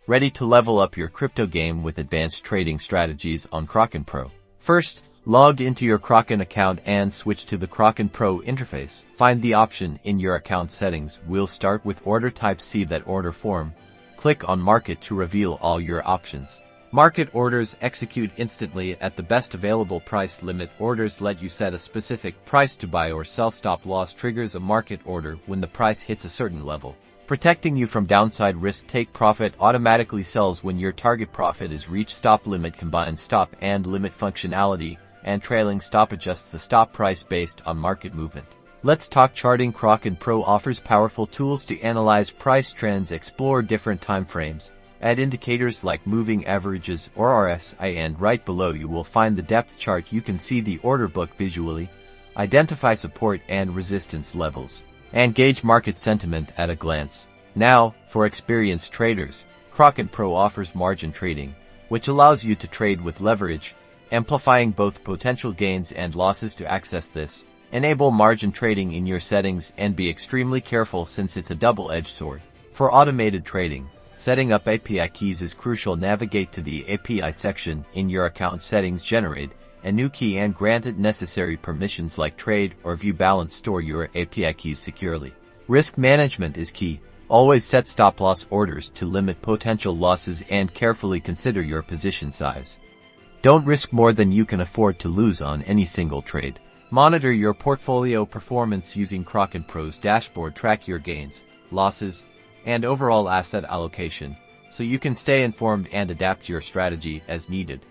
ready to level up your crypto game with advanced trading strategies on Kraken Pro. First, log into your Kraken account and switch to the Kraken Pro interface. Find the option in your account settings. We'll start with order type. See that order form. Click on Market to reveal all your options. Market orders execute instantly at the best available price. Limit orders let you set a specific price to buy or sell. Stop loss triggers a market order when the price hits a certain level, protecting you from downside risk. Take profit automatically sells when your target profit is reached. Stop limit combines stop and limit functionality, and trailing stop adjusts the stop price based on market movement. Let's talk charting. Kraken Pro offers powerful tools to analyze price trends, explore different time frames, add indicators like moving averages or RSI, and right below you will find the depth chart. You can see the order book visually, identify support and resistance levels, and gauge market sentiment at a glance. Now, for experienced traders, Kraken Pro offers margin trading, which allows you to trade with leverage, amplifying both potential gains and losses. To access this, enable margin trading in your settings and be extremely careful since it's a double-edged sword. For automated trading, setting up API keys is crucial. Navigate to the API section in your account settings, generate a new key and grant it necessary permissions like trade or view balance. Store your API keys securely. Risk management is key. Always set stop-loss orders to limit potential losses and carefully consider your position size. Don't risk more than you can afford to lose on any single trade. Monitor your portfolio performance using Kraken Pro's dashboard. Track your gains, losses, and overall asset allocation, so you can stay informed and adapt your strategy as needed.